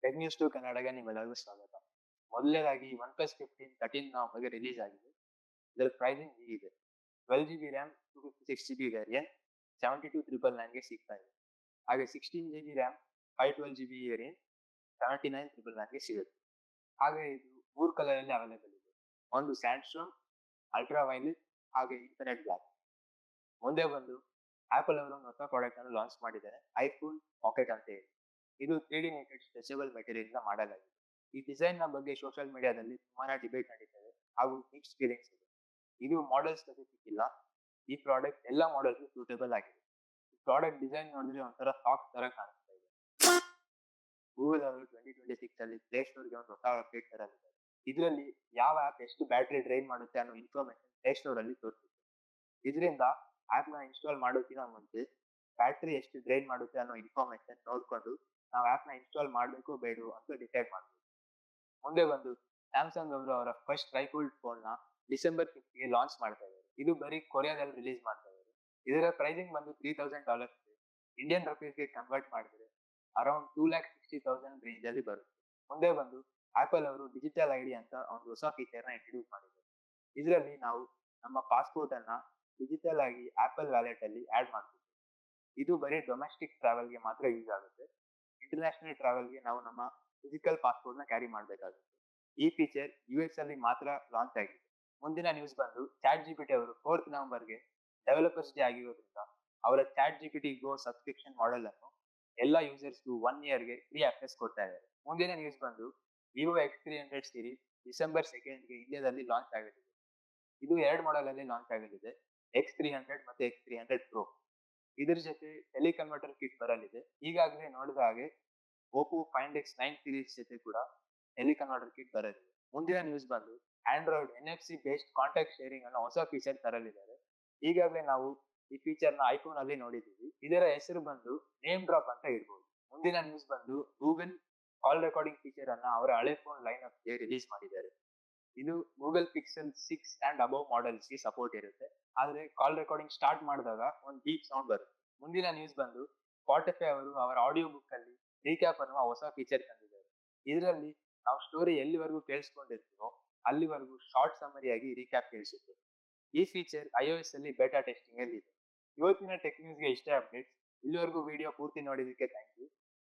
Tech news to ಕನ್ನಡಗೆ ನಿಮ್ಮೆಲ್ಲರಿಗೂ ಸ್ವಾಗತ. ಮೊದಲನೇದಾಗಿ ಒನ್ ಪ್ಲಸ್ 15 13 ನವೆಂಬರ್ಗೆ ರಿಲೀಸ್ ಆಗಿದೆ. ಇದರ ಪ್ರೈಸಿಂಗ್ ಹೀಗಿದೆ: 12 GB ರ್ಯಾಮ್, 256 GB ವೇರಿಯಂಟ್ 72,999ಗೆ ಸಿಗ್ತಾ ಇದೆ. ಹಾಗೆ 16 GB ರ್ಯಾಮ್, 512 GB ವೇರಿಯಂಟ್ 79,999ಗೆ ಸಿಗುತ್ತೆ. ಹಾಗೆ ಇದು 3 ಕಲರಲ್ಲಿ ಅವೈಲೇಬಲ್ ಇದೆ. ಒಂದು ಸ್ಯಾಂಡ್ಸ್ಟೋನ್, ಅಲ್ಟ್ರಾ ವೈಲೆಟ್ ಹಾಗೆ ಇನ್ಫಿನಿಟ್ ಬ್ಲಾಕ್. ಮುಂದೆ ಬಂದು ಆಪಲ್ ಅವರು ಒಂದು ಹೊಸ ಪ್ರಾಡಕ್ಟ್ ಅನ್ನು ಲಾಂಚ್ ಮಾಡಿದ್ದಾರೆ, ಐಫೋನ್ ಪಾಕೆಟ್ ಅಂತ ಹೇಳಿ. ಇದು 3D ನೆಟೆಡ್ ಸ್ಟ್ರೆಚಬಲ್ ಮೆಟೀರಿಯಲ್ ಇಂದ ಮಾಡಲಾಗಿದೆ. ಈ ಡಿಸೈನ್ ನ ಬಗ್ಗೆ ಸೋಷಿಯಲ್ ಮೀಡಿಯಾದಲ್ಲಿ ತುಂಬಾನೇ ಡಿಬೇಟ್ ನಡೀತದೆ ಹಾಗೂ ಮಿಕ್ಸ್ಡ್ ಫೀಲಿಂಗ್ಸ್ ಇದೆ. ಇದು ಮಾಡೆಲ್ ಸ್ಪೆಸಿಫಿಕ್ ಇಲ್ಲ. ಈ ಪ್ರಾಡಕ್ಟ್ ಎಲ್ಲ ಮಾಡೆಲ್ಗೂ ಸೂಟೇಬಲ್ ಆಗಿದೆ. ಈ ಪ್ರಾಡಕ್ಟ್ ಡಿಸೈನ್ ನೋಡಿದ್ರೆ ಒಂಥರ ಸಾಫ್ಟ್ ತರ ಕಾಣಿಸ್ತಾ ಇದೆ. ಗೂಗಲ್ ಅವರು 2026 ಅಲ್ಲಿ ಪ್ಲೇ ಸ್ಟೋರ್ಗೆ ಒಂದು ಹೊಸ ಅಪ್ಡೇಟ್ ತರಲಿದ್ದಾರೆ. ಇದರಲ್ಲಿ ಯಾವ ಆಪ್ ಎಷ್ಟು ಬ್ಯಾಟರಿ ಡ್ರೈನ್ ಮಾಡುತ್ತೆ ಅನ್ನೋ ಇನ್ಫಾರ್ಮೇಶನ್ ಪ್ಲೇ ಸ್ಟೋರ್ ಅಲ್ಲಿ ತೋರಿಸುತ್ತೆ. ಇದರಿಂದ ಆಪ್ ನ ಇನ್ಸ್ಟಾಲ್ ಮಾಡೋಕಿನ ಮುಂಚೆ ಬ್ಯಾಟರಿ ಎಷ್ಟು ಡ್ರೈನ್ ಮಾಡುತ್ತೆ ಅನ್ನೋ ಇನ್ಫಾರ್ಮೇಶನ್ ನೋಡ್ಕೊಂಡು ನಾವು ಆಪ್ ನ ಇನ್ಸ್ಟಾಲ್ ಮಾಡಬೇಕು ಬೇಡವೋ ಅಂತ ಡಿಸೈಡ್ ಮಾಡಬೇಕು. ಮುಂದೆ ಬಂದು ಸ್ಯಾಮ್ಸಂಗ್ ಅವರು ಅವರ ಫಸ್ಟ್ ಟ್ರೈಫೋಲ್ಡ್ ಫೋನ್ ನ ಡಿಸೆಂಬರ್ 5ಗೆ ಲಾಂಚ್ ಮಾಡ್ತಾ ಇದ್ದಾರೆ. ಇದು ಬರೀ ಕೊರಿಯಾದಲ್ಲಿ ರಿಲೀಸ್ ಮಾಡ್ತಾ ಇದ್ದಾರೆ. ಇದರ ಪ್ರೈಸಿಂಗ್ ಬಂದು $3,000 ಇದೆ. ಇಂಡಿಯನ್ ರುಪೀಸ್ಗೆ ಕನ್ವರ್ಟ್ ಮಾಡಿದ್ರೆ ಅರೌಂಡ್ 2,60,000 ರೇಂಜ್ ಅಲ್ಲಿ ಬರುತ್ತೆ. ಮುಂದೆ ಬಂದು ಆಪಲ್ ಅವರು ಡಿಜಿಟಲ್ ಐಡಿ ಅಂತ ಒಂದು ಹೊಸ ಫೀಚರ್ ನ ಇಂಟ್ರೊಡ್ಯೂಸ್ ಮಾಡಿದ್ದಾರೆ. ಇದರಲ್ಲಿ ನಾವು ನಮ್ಮ ಪಾಸ್ಪೋರ್ಟ್ ಅನ್ನ ಡಿಜಿಟಲ್ ಆಗಿ ಆಪಲ್ ವ್ಯಾಲೆಟ್ ಅಲ್ಲಿ ಆಡ್ ಮಾಡ್ತೀವಿ. ಇದು ಬರೀ ಡೊಮೆಸ್ಟಿಕ್ ಟ್ರಾವೆಲ್ಗೆ ಮಾತ್ರ ಯೂಸ್ ಆಗುತ್ತೆ. ಇಂಟರ್ನ್ಯಾಷನಲ್ ಟ್ರಾವೆಲ್ಗೆ ನಾವು ನಮ್ಮ ಫಿಸಿಕಲ್ ಪಾಸ್ಪೋರ್ಟ್ ನ ಕ್ಯಾರಿ ಮಾಡಬೇಕಾಗುತ್ತೆ. ಈ ಫೀಚರ್ US ಅಲ್ಲಿ ಮಾತ್ರ ಲಾಂಚ್ ಆಗಿದೆ. ಮುಂದಿನ ನ್ಯೂಸ್ ಬಂದು ಚಾಟ್ ಜಿಪಿಟಿ ಅವರು 4th ನವೆಂಬರ್ಗೆ ಡೆವಲಪರ್ಸ್ ಡೇ ಆಗಿರೋದ್ರಿಂದ ಅವರ ಚಾಟ್ ಜಿಪಿಟಿ ಗೋ ಸಬ್ಸ್ಕ್ರಿಪ್ಷನ್ ಮಾಡೆಲ್ ಅನ್ನು ಎಲ್ಲ ಯೂಸರ್ಸ್ಗೂ 1 ಇಯರ್ಗೆ ಫ್ರೀ ಆಕ್ಸೆಸ್ ಕೊಡ್ತಾ ಇದ್ದಾರೆ. ಮುಂದಿನ ನ್ಯೂಸ್ ಬಂದು ವಿವೋ X300 ಸೀರೀಸ್ ಡಿಸೆಂಬರ್ 2ಗೆ ಇಂಡಿಯಾದಲ್ಲಿ ಲಾಂಚ್ ಆಗಲಿದೆ. ಇದು 2 ಮಾಡೆಲ್ ಅಲ್ಲಿ ಲಾಂಚ್ ಆಗಲಿದೆ, X300 ಮತ್ತೆ X300 Pro. ಇದ್ರ ಜೊತೆ ಟೆಲಿಕನ್ವರ್ಟರ್ ಕಿಟ್ ಬರಲಿದೆ. ಈಗಾಗಲೇ ನೋಡಿದ ಹಾಗೆ Oppo Find X9 ಸೀರೀಸ್ ಜೊತೆ ಕೂಡ ಟೆಲಿಕನ್ವರ್ಟರ್ ಕಿಟ್ ಬರಲಿದೆ. ಮುಂದಿನ ನ್ಯೂಸ್ ಬಂದು Android NFC based contact sharing ಅನ್ನೋ ಹೊಸ ಫೀಚರ್ ತರಲಿದ್ದಾರೆ. ಈಗಾಗಲೇ ನಾವು ಈ ಫೀಚರ್ ನ ಐಫೋನ್ ಅಲ್ಲಿ ನೋಡಿದ್ದೀವಿ. ಇದರ ಹೆಸರು ಬಂದು ನೇಮ್ ಡ್ರಾಪ್ ಅಂತ ಇರ್ಬೋದು. ಮುಂದಿನ ನ್ಯೂಸ್ ಬಂದು ಗೂಗಲ್ ಕಾಲ್ ರೆಕಾರ್ಡಿಂಗ್ ಫೀಚರ್ ಅನ್ನ ಅವರ ಹಳೆ ಫೋನ್ ಲೈನ್ ಅಪ್ ಗೆ ರಿಲೀಸ್ ಮಾಡಿದ್ದಾರೆ. ಇದು Google pixel 6 and above models ಗೆ ಸಪೋರ್ಟ್ ಇರುತ್ತೆ. ಆದ್ರೆ ಕಾಲ್ ರೆಕಾರ್ಡಿಂಗ್ ಸ್ಟಾರ್ಟ್ ಮಾಡಿದಾಗ ಒಂದು ಡೀಪ್ ಸೌಂಡ್ ಬರುತ್ತೆ. ಮುಂದಿನ ನ್ಯೂಸ್ ಬಂದು ಸ್ಪಾಟಿಫೈ ಅವರು ಅವರ ಆಡಿಯೋ ಬುಕ್ ಅಲ್ಲಿ ರೀಕ್ಯಾಪ್ ಅನ್ನುವ ಹೊಸ ಫೀಚರ್ ತಂದಿದ್ದಾರೆ. ಇದರಲ್ಲಿ ನಾವು ಸ್ಟೋರಿ ಎಲ್ಲಿವರೆಗೂ ಕೇಳಿಸ್ಕೊಂಡಿರ್ತೀವೋ ಅಲ್ಲಿವರೆಗೂ ಶಾರ್ಟ್ ಸಮರಿ ಆಗಿ ರೀಕ್ಯಾಪ್ ಕೇಳಿಸುತ್ತೆ. ಈ ಫೀಚರ್ iOS ಅಲ್ಲಿ ಬೆಟಾ ಟೆಸ್ಟಿಂಗ್ ಅಲ್ಲಿ ಇದೆ. ಇವತ್ತಿನ ಟೆಕ್ ನ್ಯೂಸ್ಗೆ ಇಷ್ಟೇ ಅಪ್ಡೇಟ್ಸ್. ಇಲ್ಲಿವರೆಗೂ ವಿಡಿಯೋ ಪೂರ್ತಿ ನೋಡಿದಕ್ಕೆ ಥ್ಯಾಂಕ್ ಯು.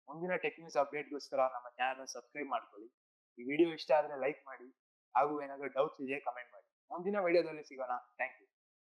ಮುಂದಿನ ಟೆಕ್ ನ್ಯೂಸ್ ಅಪ್ಡೇಟ್ಗೋಸ್ಕರ ನಮ್ಮ ಚಾನಲ್ ಸಬ್ಸ್ಕ್ರೈಬ್ ಮಾಡ್ಕೊಳ್ಳಿ. ಈ ವಿಡಿಯೋ ಇಷ್ಟ ಆದ್ರೆ ಲೈಕ್ ಮಾಡಿ ಹಾಗೂ ಏನಾದರೂ ಡೌಟ್ಸ್ ಇದೆಯಾ ಕಮೆಂಟ್ ಮಾಡಿ. ಮುಂದಿನ ವಿಡಿಯೋದಲ್ಲಿ ಸಿಗೋಣ. Thank you.